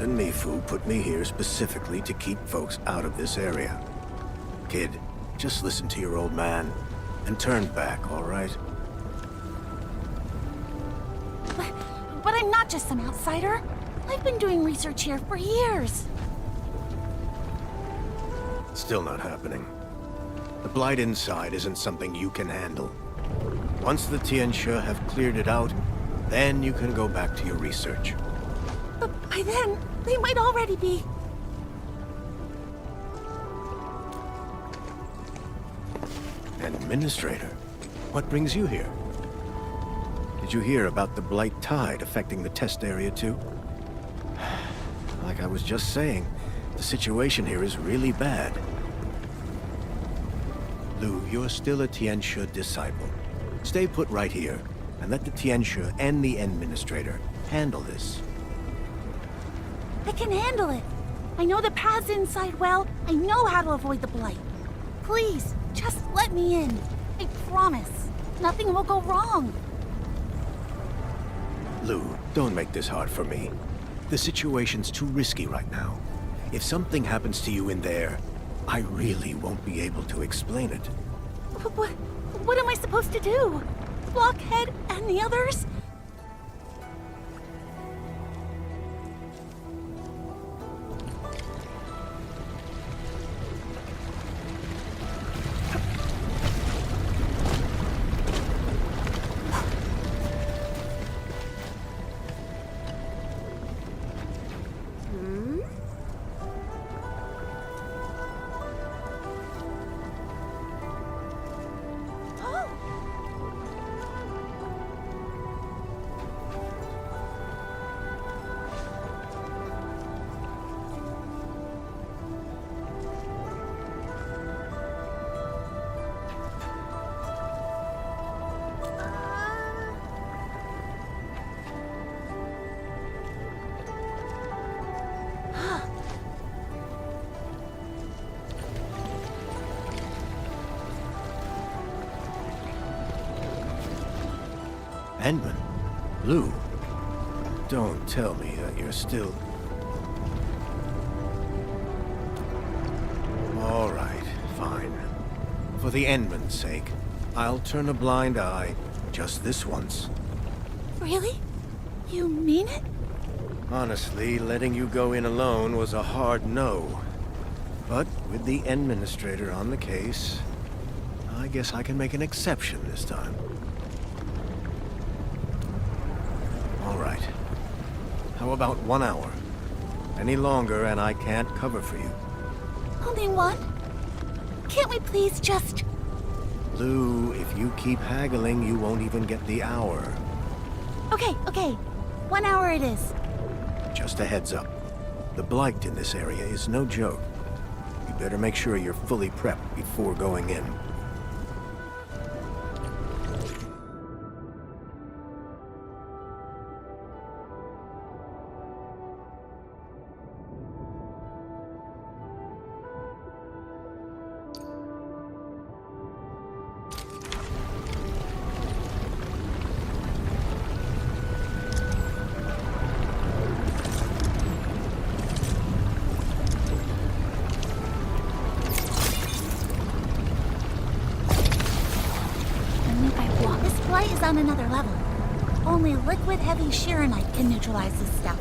Captain Mifu put me here specifically to keep folks out of this area. Kid, just listen to your old man and turn back, all right? But I'm not just some outsider. I've been doing research here for years. Still not happening. The blight inside isn't something you can handle. Once the Tianxia have cleared it out, then you can go back to your research. But by then, they might already be... Administrator, what brings you here? Did you hear about the blight tide affecting the test area too? Like I was just saying, the situation here is really bad. Lu, you're still a Tianxia disciple. Stay put right here, and let the Tianxia and the Administrator handle this. I can handle it. I know the paths inside well. I know how to avoid the blight. Please, just let me in. I promise. Nothing will go wrong. Lu, don't make this hard for me. The situation's too risky right now. If something happens to you in there, I really won't be able to explain it. What am I supposed to do? Blockhead and the others? Endman? Lu? Don't tell me that you're still... All right, fine. For the Endman's sake, I'll turn a blind eye just this once. Really? You mean it? Honestly, letting you go in alone was a hard no. But with the Administrator on the case, I guess I can make an exception this time. All right. How about 1 hour? Any longer and I can't cover for you. Only one? Can't we please just... Lu, if you keep haggling, you won't even get the hour. Okay. 1 hour it is. Just a heads up. The blight in this area is no joke. You better make sure you're fully prepped before going in. Is on another level. Only liquid-heavy Shiranite can neutralize this stuff.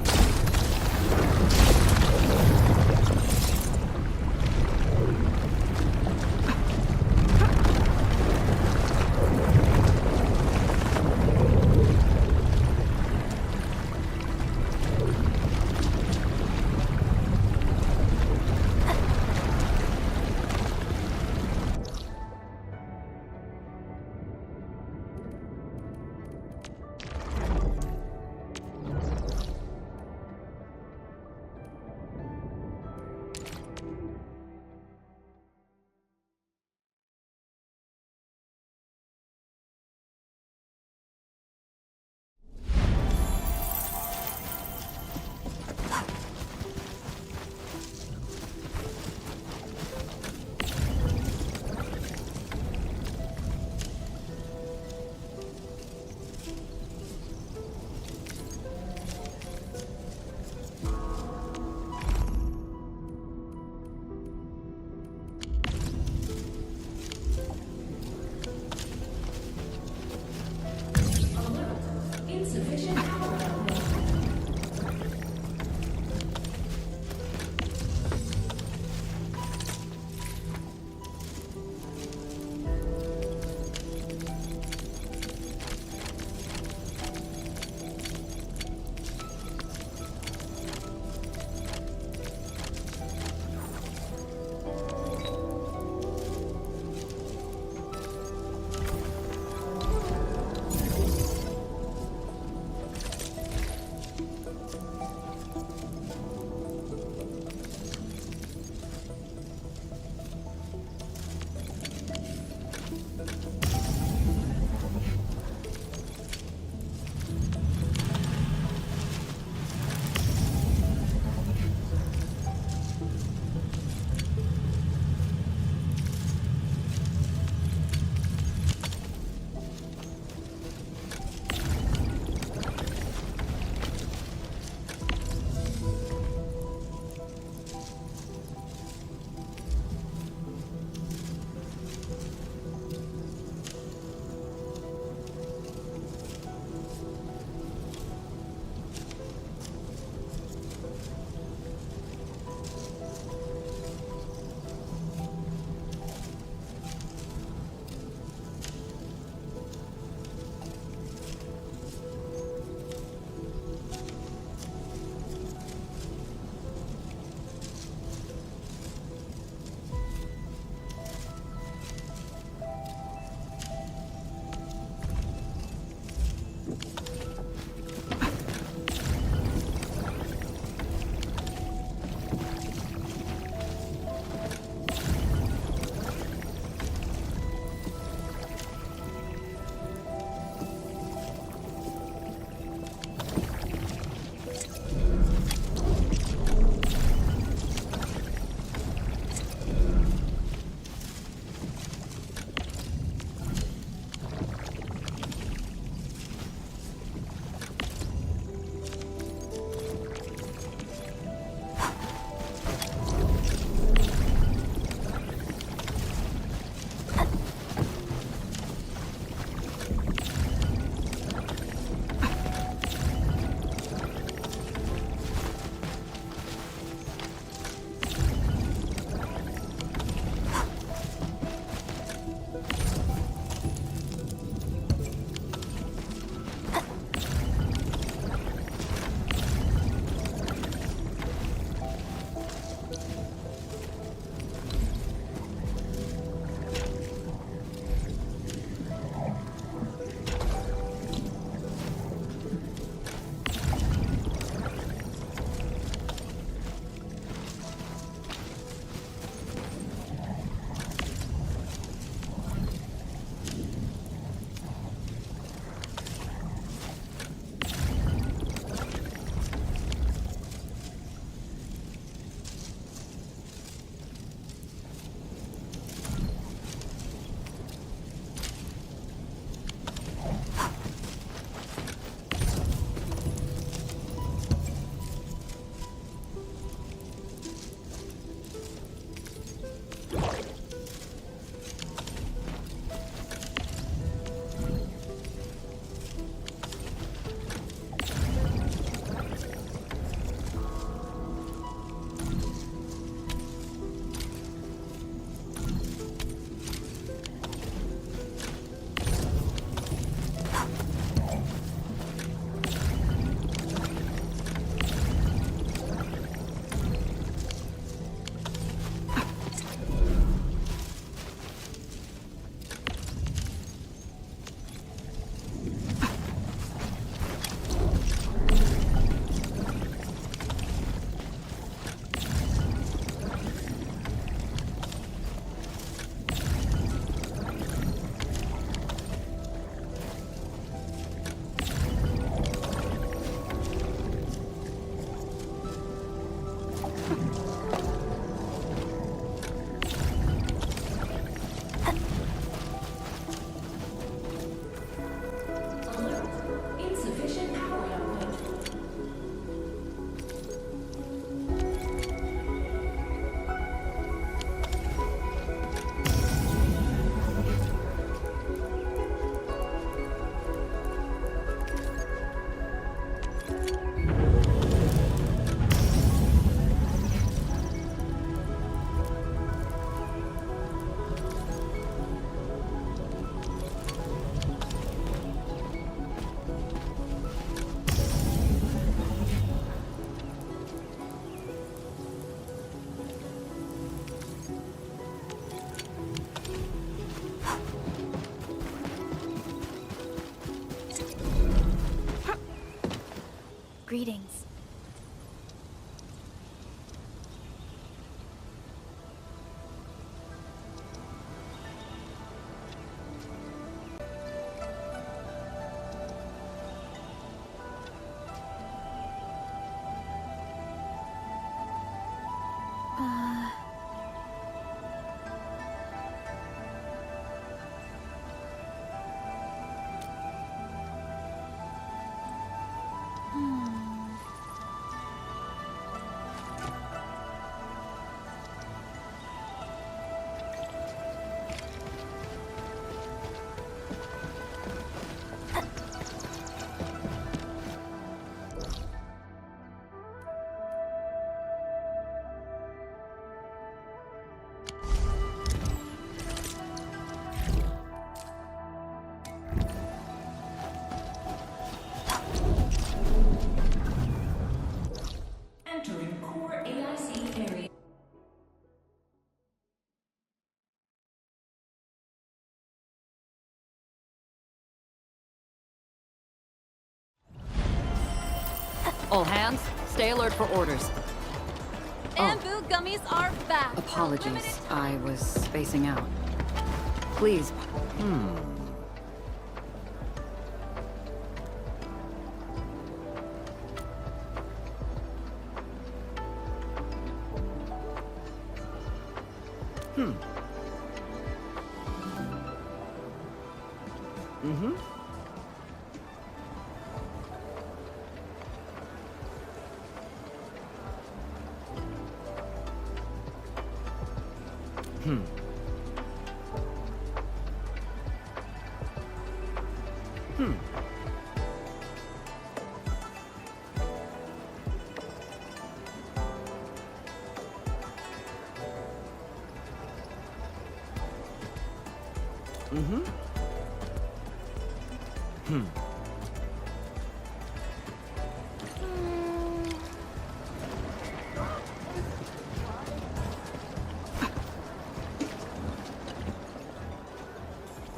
Greetings. Entering core AIC area. All hands, stay alert for orders. Bamboo gummies are back. Apologies, I was spacing out. Please.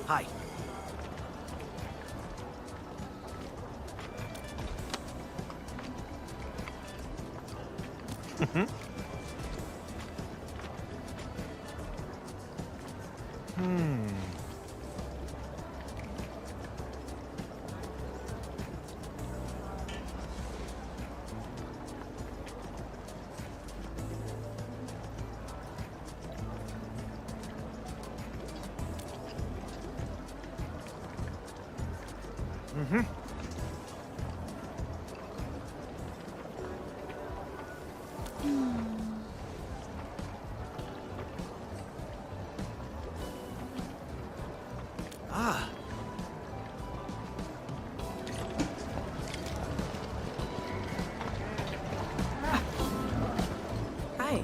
Hi. Ah. Hi.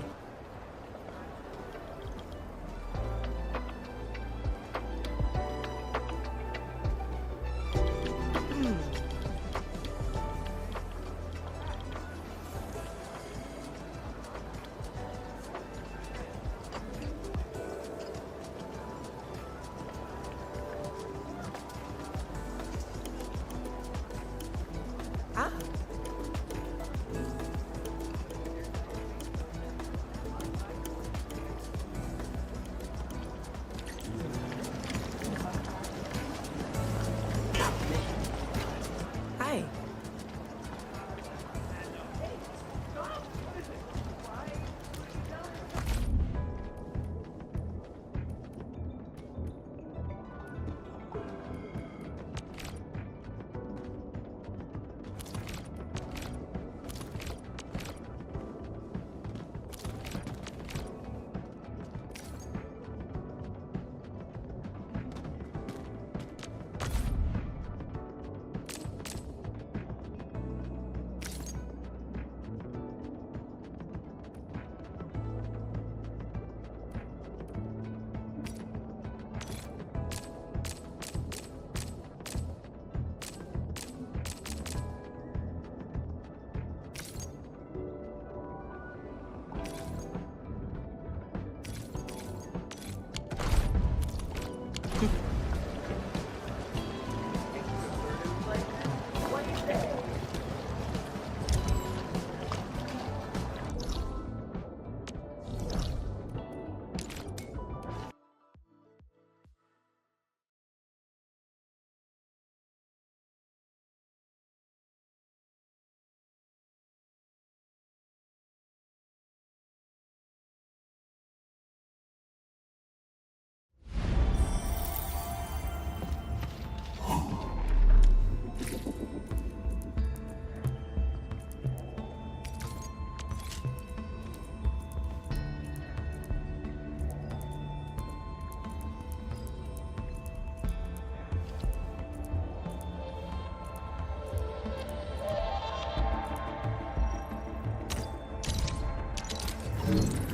Bamboo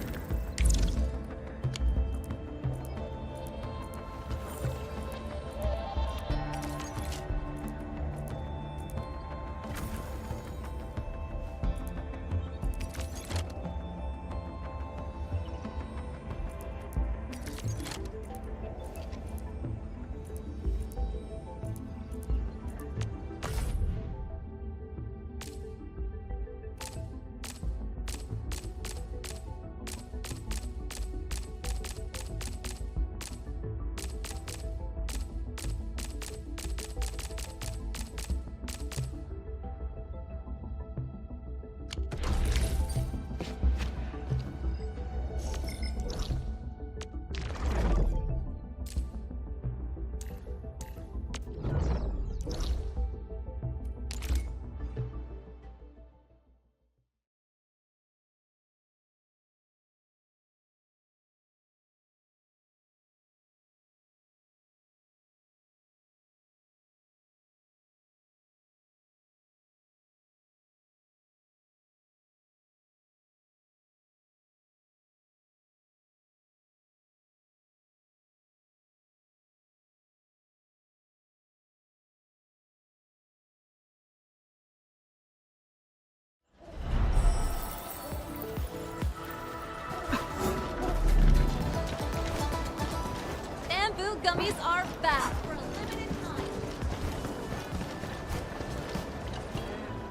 gummies are back for a limited time.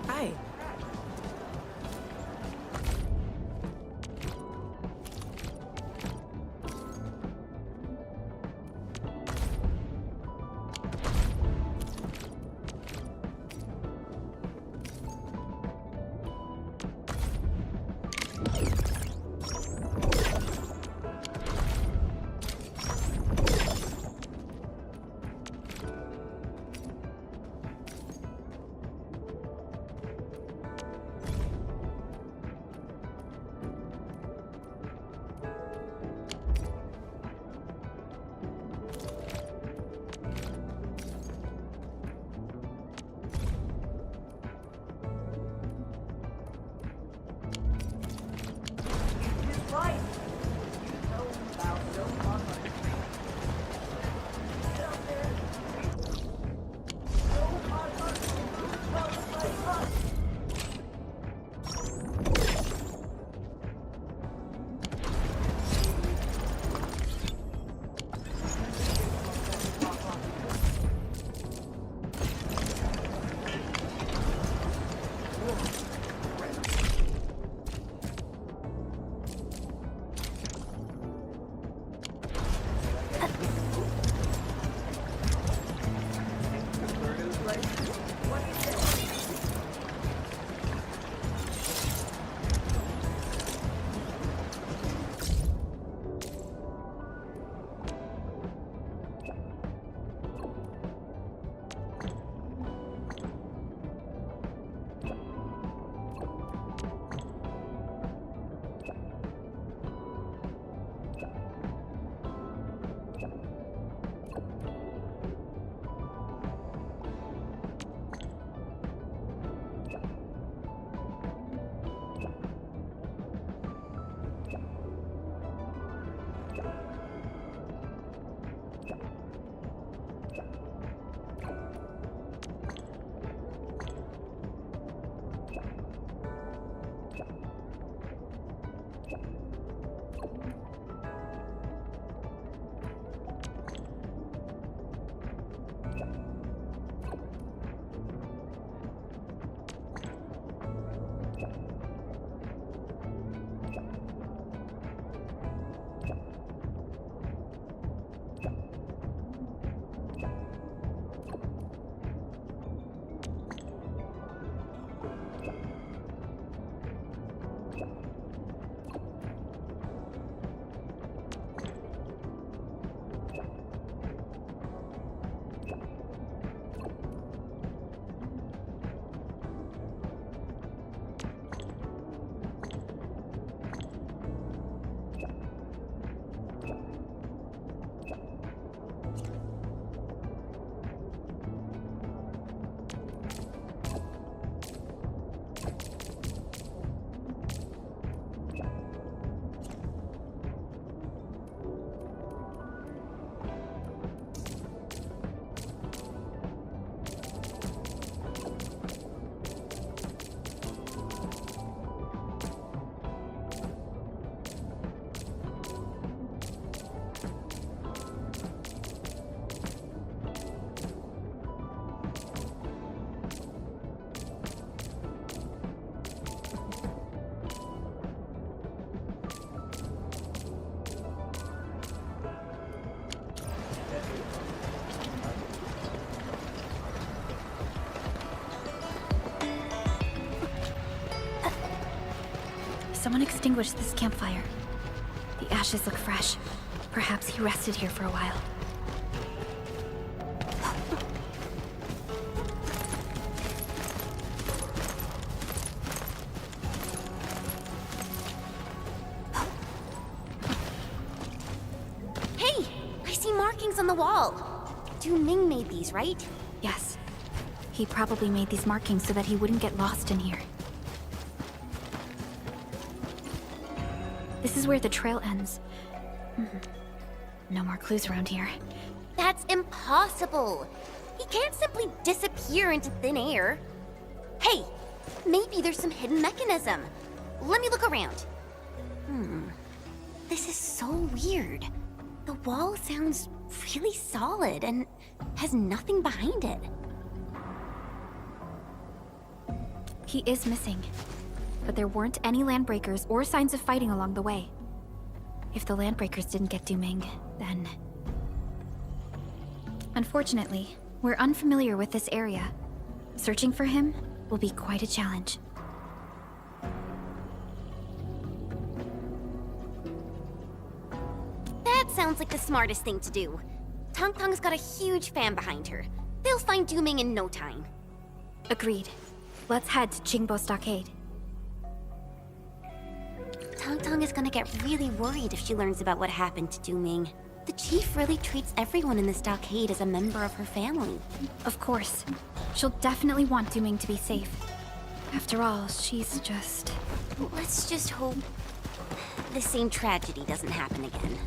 Hi. Someone extinguished this campfire. The ashes look fresh. Perhaps he rested here for a while. Hey! I see markings on the wall. Du Ming made these, right? Yes. He probably made these markings so that he wouldn't get lost in here. This is where the trail ends. No more clues around here. That's impossible. He can't simply disappear into thin air. Hey, maybe there's some hidden mechanism. Let me look around. This is so weird. The wall sounds really solid and has nothing behind it. He is missing. But there weren't any landbreakers or signs of fighting along the way. If the landbreakers didn't get Du Ming, then... Unfortunately, we're unfamiliar with this area. Searching for him will be quite a challenge. That sounds like the smartest thing to do. Tong Tong's got a huge fan behind her. They'll find Du Ming in no time. Agreed. Let's head to Jingbo Stockade. Tong Tong is gonna get really worried if she learns about what happened to Du Ming. The chief really treats everyone in the stockade as a member of her family. Of course. She'll definitely want Du Ming to be safe. After all, she's just... Let's just hope the same tragedy doesn't happen again.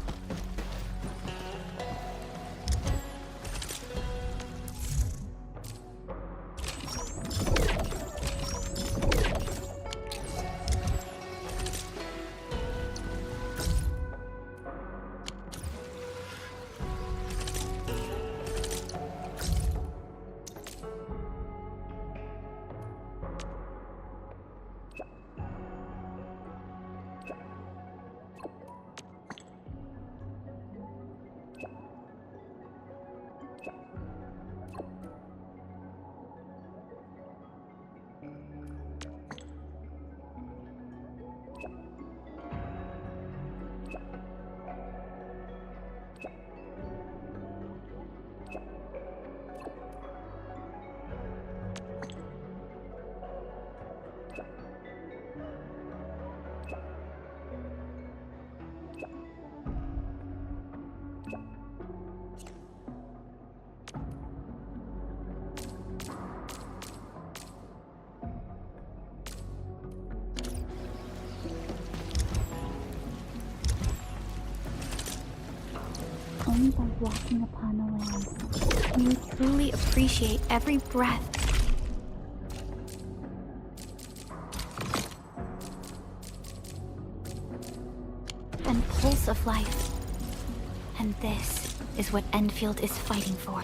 Only by walking upon the land can you truly appreciate every breath. And pulse of life. And this is what Endfield is fighting for.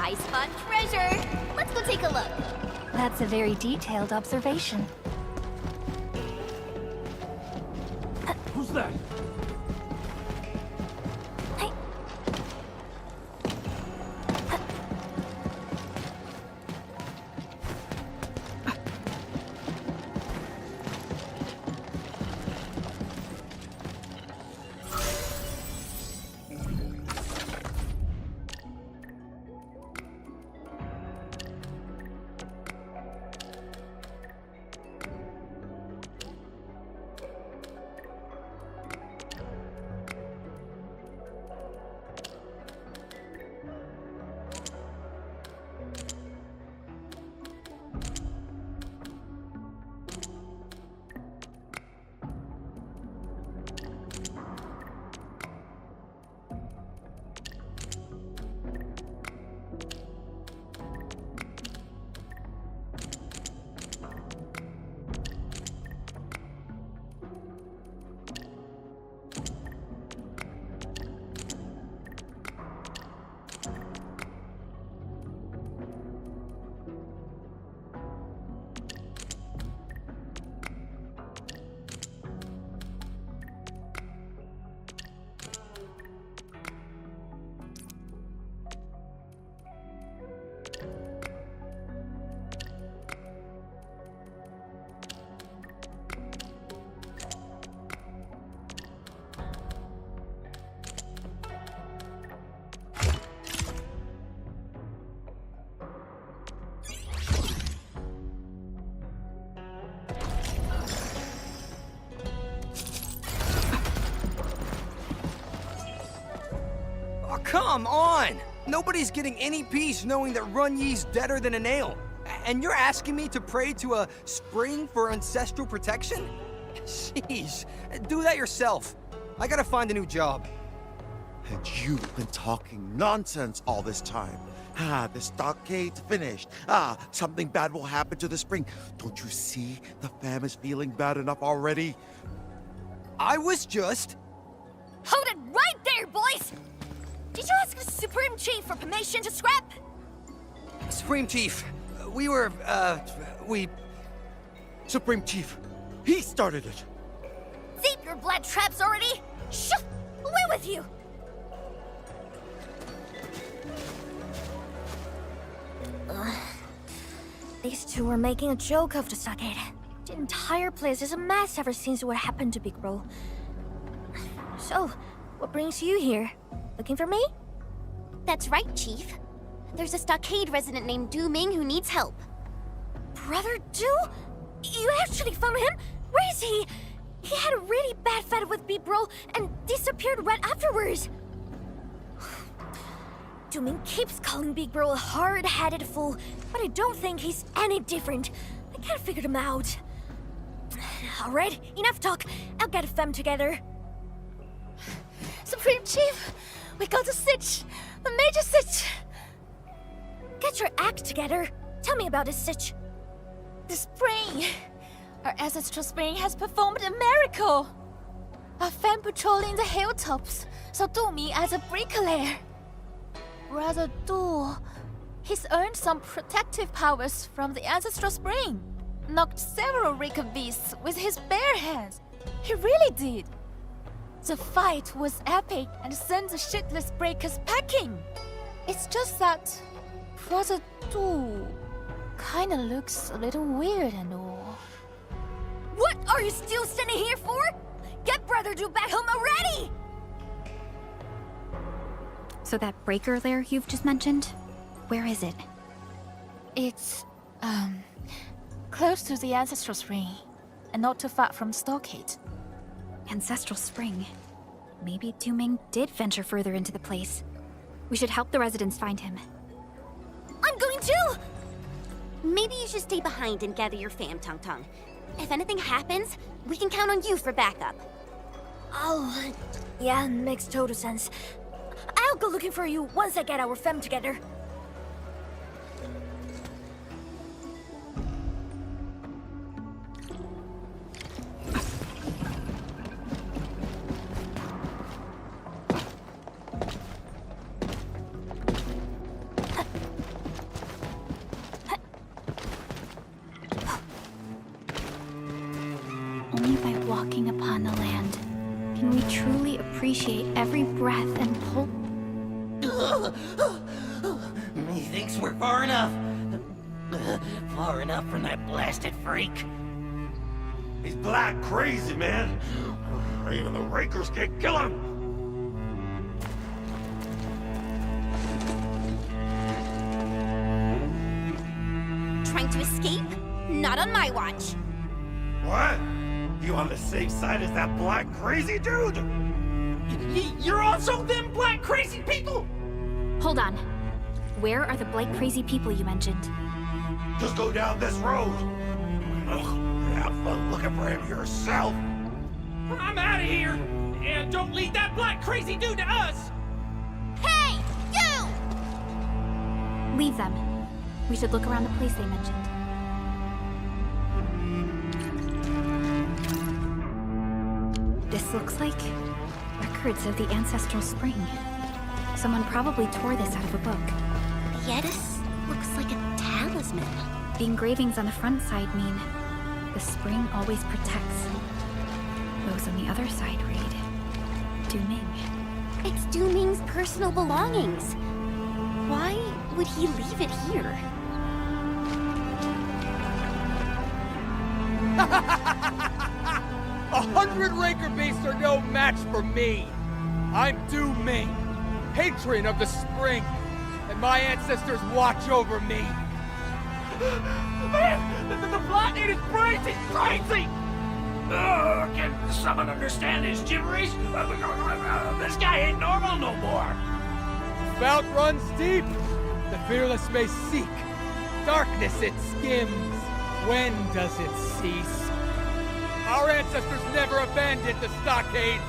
I spot treasure. Let's go take a look. That's a very detailed observation. Who's that? Come on! Nobody's getting any peace knowing that Run Ye's deader than a nail. And you're asking me to pray to a spring for ancestral protection? Jeez, do that yourself. I gotta find a new job. And you've been talking nonsense all this time. The stockade's finished. Something bad will happen to the spring. Don't you see the fam is feeling bad enough already? I was just... Hold it right there, boys! Did you ask the Supreme Chief for permission to scrap? Supreme Chief, we... Supreme Chief, he started it. Deep your blood traps already! Shoo! Away with you! These two were making a joke of the stockade. The entire place is a mess ever since what happened to Big Bro. So, what brings you here? Looking for me? That's right, Chief. There's a stockade resident named Du Ming who needs help. Brother Du? You actually found him? Where is he? He had a really bad fight with Big Bro and disappeared right afterwards. Du Ming keeps calling Big Bro a hard-headed fool, but I don't think he's any different. I can't figure him out. Alright, enough talk. I'll get them together. Supreme Chief, we got a sitch! A major sitch! Get your act together. Tell me about this sitch. The spring! Our ancestral spring has performed a miracle! Our fam patrolling the hilltops, so do me as a bricklayer. Brother Du, he's earned some protective powers from the ancestral spring. Knocked several Rika beasts with his bare hands. He really did. The fight was epic and sent the shitless breakers packing. It's just that Brother Du kinda looks a little weird and all. What are you still standing here for? Get Brother Du back home already! So that breaker lair you've just mentioned, where is it? It's, close to the ancestral spring, and not too far from Stockade. Ancestral Spring. Maybe Du Ming did venture further into the place. We should help the residents find him. I'm going too! Maybe you should stay behind and gather your fam, Tong Tong. If anything happens, we can count on you for backup. Oh, yeah, makes total sense. I'll go looking for you once I get our fam together. walking upon the land, can we truly appreciate every breath and pull? He thinks we're far enough. Far enough from that blasted freak. He's black crazy, man. Even the Rakers can't kill him. Trying to escape? Not on my watch. What? You on the same side as that black crazy dude? You're also them black crazy people? Hold on. Where are the blight crazy people you mentioned? Just go down this road. Have fun looking for him yourself. I'm out of here. And don't lead that black crazy dude to us. Hey, you! Leave them. We should look around the place they mentioned. This looks like records of the ancestral spring. Someone probably tore this out of a book. Yeah, this looks like a talisman. The engravings on the front side mean the spring always protects. Those on the other side read Du Ming. It's Du Ming's personal belongings. Why would he leave it here? 100 Raker beasts are no match for me. I'm Du Ming, patron of the spring, and my ancestors watch over me. Man, the plot in his brains is crazy! Can someone understand his gibberish? This guy ain't normal no more. Fount runs deep. The fearless may seek. Darkness it skims. When does it cease? Our ancestors never abandoned the stockade.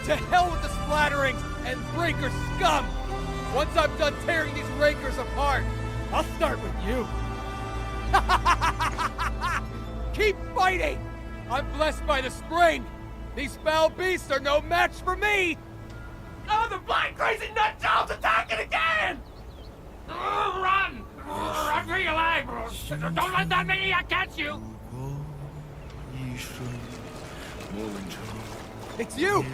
To hell with the splatterings and breaker scum. Once I'm done tearing these rakers apart, I'll start with you. Keep fighting! I'm blessed by the spring. These foul beasts are no match for me. Oh, the black crazy nut job's attacking again! Run! Run for your life! Don't let that maniac catch you! It's you!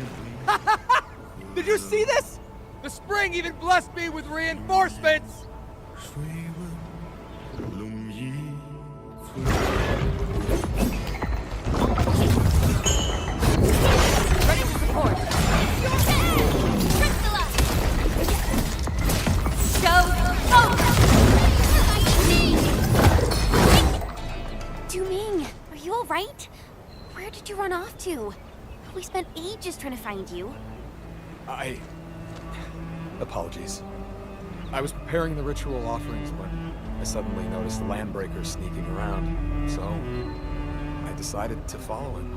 Did you see this? The spring even blessed me with reinforcements! Ready to support. Du Ming, are you alright? Where did you run off to? We spent ages trying to find you. Apologies. I was preparing the ritual offerings when I suddenly noticed the landbreaker sneaking around, so I decided to follow him.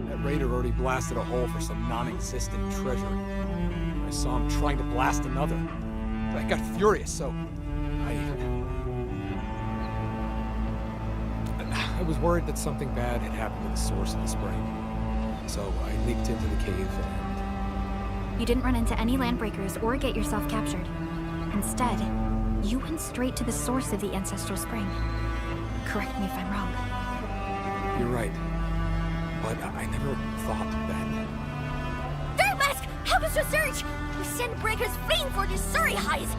That raider already blasted a hole for some non-existent treasure. I saw him trying to blast another. I got furious, so I was worried that something bad had happened to the source of the spring. So I leaped into the cave and... You didn't run into any landbreakers or get yourself captured. Instead, you went straight to the source of the ancestral spring. Correct me if I'm wrong. You're right. But I never thought then. Third Mask! Help us research! We send breakers fleeing for the Surrey highs!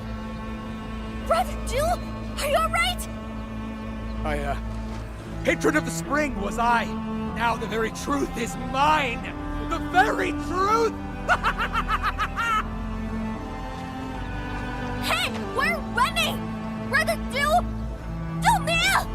Brother Jewel, are you alright? Patron of the spring was I. Now the very truth is mine. The very truth! Hey, we're running! Brother Jewel! Don't kneel!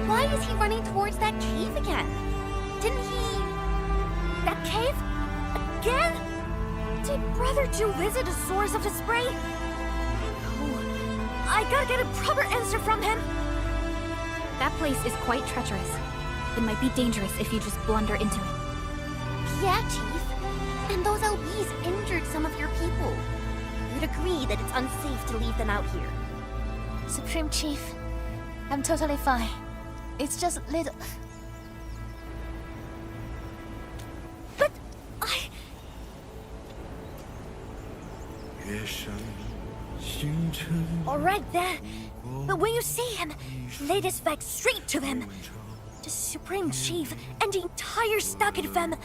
Why is he running towards that cave again? Didn't he... That cave? Again? Did Brother Jew visit the source of the spray? Oh, I gotta get a proper answer from him. That place is quite treacherous. It might be dangerous if you just blunder into it. Yeah, Chief. And those LBs injured some of your people. You'd agree that it's unsafe to leave them out here. Supreme Chief, I'm totally fine. It's just little... But Alright there. But when you see him, lay this fact straight to them. The Supreme Chief and the entire stockade fam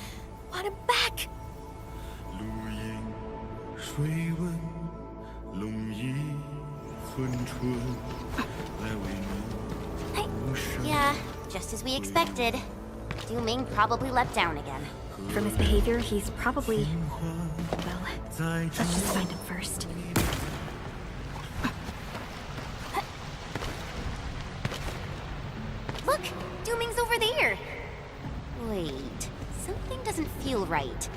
want him back. Yeah, just as we expected. Du-Ming probably let down again. From his behavior, he's probably... Well, let's just find him first. Look! Du-Ming's over there! Wait, something doesn't feel right.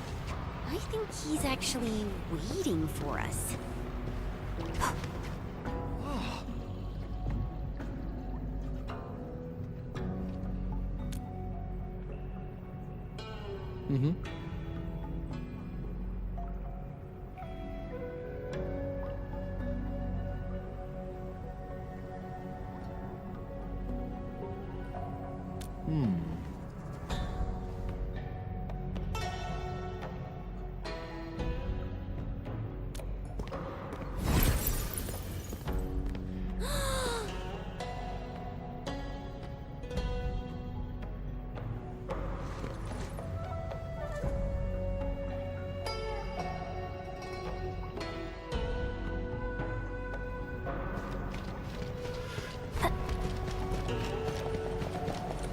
I think he's actually waiting for us. Mm-hmm.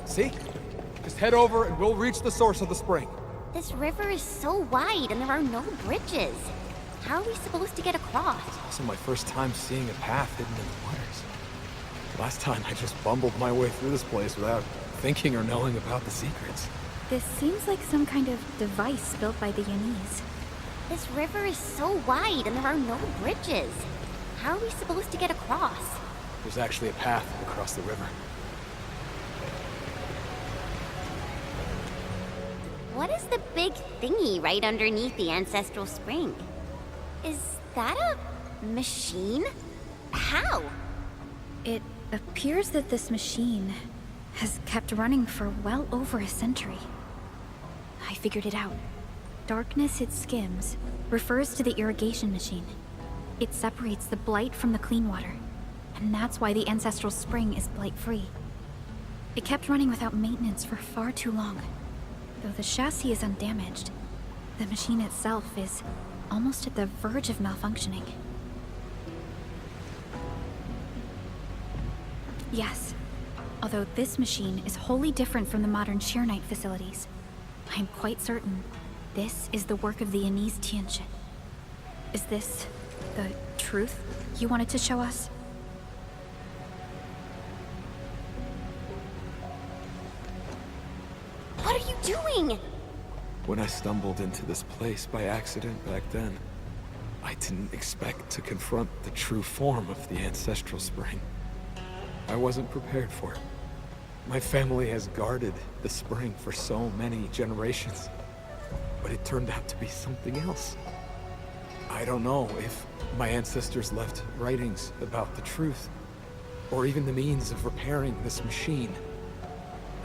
See? Just head over and we'll reach the source of the spring. This river is so wide and there are no bridges. How are we supposed to get across? It's also my first time seeing a path hidden in the waters. Last time I just bumbled my way through this place without thinking or knowing about the secrets. This seems like some kind of device built by the Yanese. This river is so wide and there are no bridges. How are we supposed to get across? There's actually a path across the river. What is the big thingy right underneath the ancestral spring? Is that a machine? How? It appears that this machine has kept running for well over a century. I figured it out. Darkness it skims refers to the irrigation machine. It separates the blight from the clean water, and that's why the ancestral spring is blight-free. It kept running without maintenance for far too long. Though the chassis is undamaged, the machine itself is almost at the verge of malfunctioning. Yes, although this machine is wholly different from the modern Sheernite facilities, I'm quite certain this is the work of the Yanese Tianxin. Is this the truth you wanted to show us? What are you doing? When I stumbled into this place by accident back then, I didn't expect to confront the true form of the ancestral spring. I wasn't prepared for it. My family has guarded the spring for so many generations, but it turned out to be something else. I don't know if my ancestors left writings about the truth, or even the means of repairing this machine.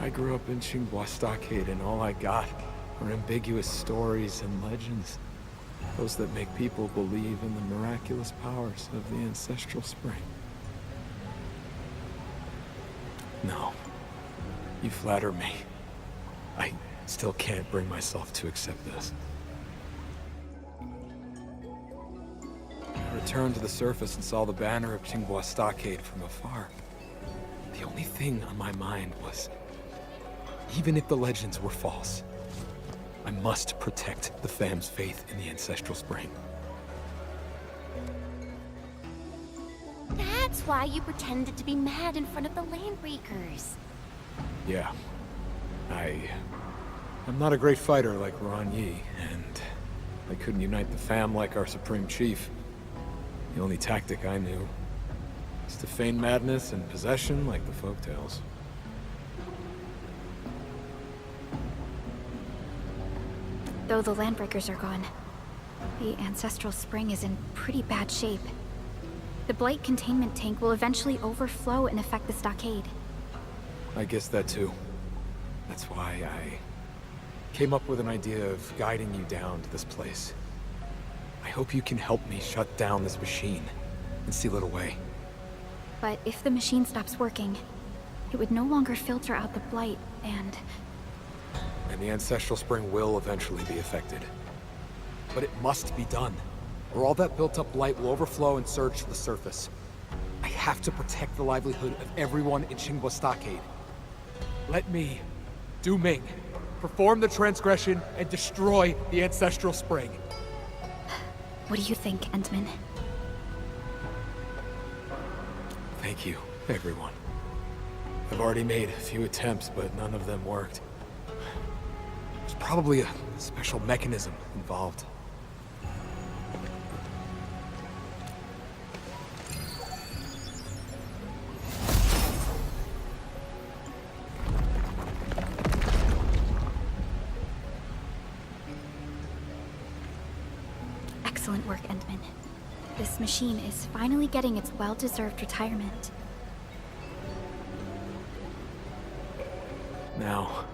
I grew up in Tsinghua Stockade, and all I got are ambiguous stories and legends. Those that make people believe in the miraculous powers of the ancestral spring. No. You flatter me. I still can't bring myself to accept this. I returned to the surface and saw the banner of Tsinghua Stockade from afar. The only thing on my mind was, even if the legends were false, I must protect the fam's faith in the ancestral spring. That's why you pretended to be mad in front of the Landbreakers. Yeah. I'm not a great fighter like Ron Yi, and I couldn't unite the fam like our Supreme Chief. The only tactic I knew is to feign madness and possession like the folktales. Though the Landbreakers are gone, the ancestral spring is in pretty bad shape. The blight containment tank will eventually overflow and affect the stockade. I guess that too. That's why I came up with an idea of guiding you down to this place. I hope you can help me shut down this machine and seal it away. But if the machine stops working, it would no longer filter out the blight, and the Ancestral Spring will eventually be affected. But it must be done, or all that built-up blight will overflow and surge to the surface. I have to protect the livelihood of everyone in Xinguo Stockade. Let me, Du Ming, perform the transgression and destroy the Ancestral Spring. what do you think, Endman? Thank you, everyone. I've already made a few attempts, but none of them worked. There's probably a special mechanism involved. Excellent work, Endman. This machine is finally getting its well-deserved retirement. Now,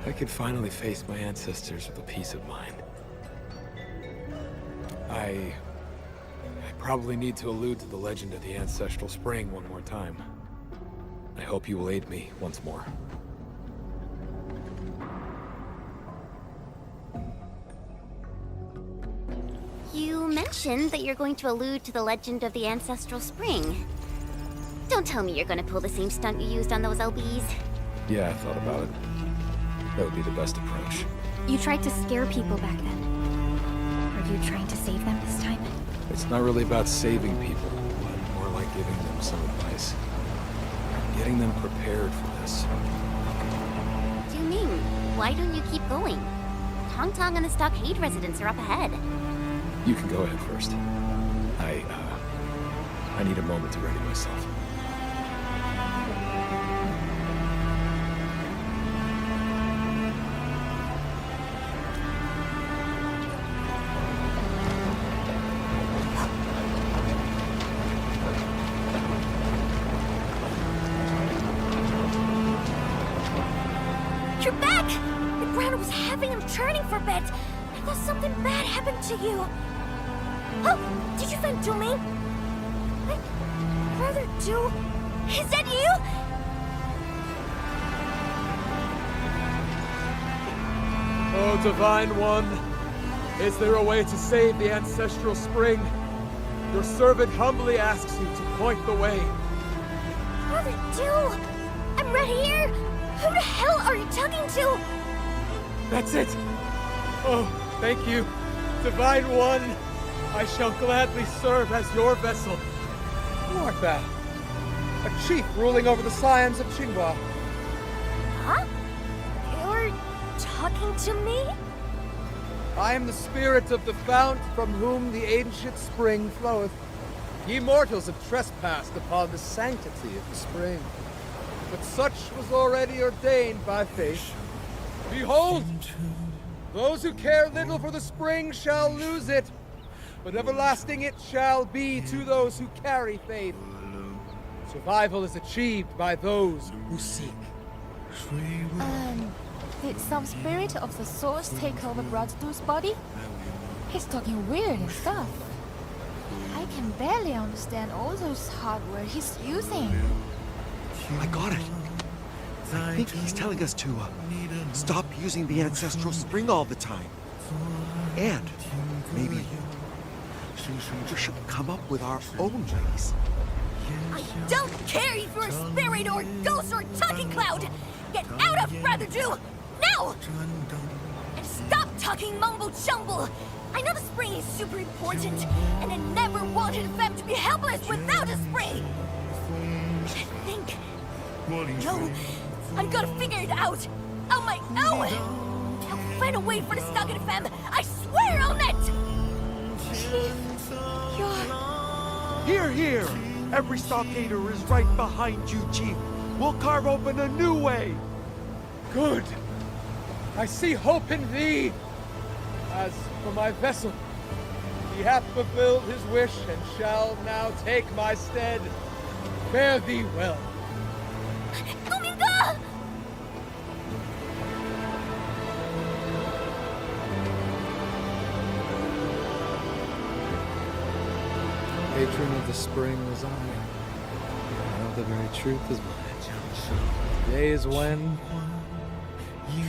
I can finally face my ancestors with a peace of mind. I probably need to allude to the legend of the Ancestral Spring one more time. I hope you will aid me once more. You mentioned that you're going to allude to the legend of the Ancestral Spring. Don't tell me you're going to pull the same stunt you used on those LBs. Yeah, I thought about it. That would be the best approach. You tried to scare people back then. Are you trying to save them this time? It's not really about saving people, but more like giving them some advice. Getting them prepared for this. Du Ming, why don't you keep going? Tong Tong and the Stockade residents are up ahead. You can go ahead first. I need a moment to ready myself. You're back! The ground was heavy and turning for a bit. I thought something bad happened to you. Oh, did you find Du Ming? Brother Du? Is that you? Oh, Divine One, is there a way to save the Ancestral Spring? Your servant humbly asks you to point the way. Brother Du! I'm right here! Who the hell are you talking to? That's it! Oh, thank you, Divine One. I shall gladly serve as your vessel. Who art thou? A chief ruling over the Scions of Xinguo. Huh? You're talking to me? I am the spirit of the fount from whom the ancient spring floweth. Ye mortals have trespassed upon the sanctity of the spring, but such was already ordained by fate. Behold! Those who care little for the spring shall lose it, but everlasting it shall be to those who carry faith. Survival is achieved by those who seek. Did some spirit of the source take over Brother Du's body? He's talking weird and stuff. I can barely understand all those hardware he's using. I got it. I think he's telling us to stop using the Ancestral Spring all the time. And maybe we should come up with our own ways. I don't care if you're a spirit or a ghost or a talking cloud! Get out of Brother Du! Now! And stop talking mumbo-jumbo! I know the spring is super important, and I never wanted Fem to be helpless without a spring! I think... No, I'm gonna figure it out! On my own! I'll find a way for the Stockade Fem! I swear on it! Chief, you're... Here, here! Every Stockader is right behind you, Chief. We'll carve open a new way! Good! I see hope in thee! As for my vessel, he hath fulfilled his wish and shall now take my stead. Fare thee well. Dominga! patron of the spring was I. Now the very truth is mine. Days when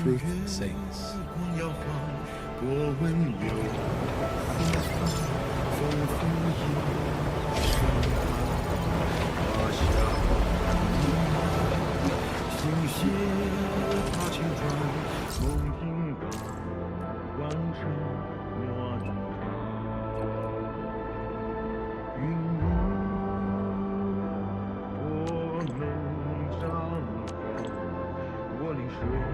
truth sings. True.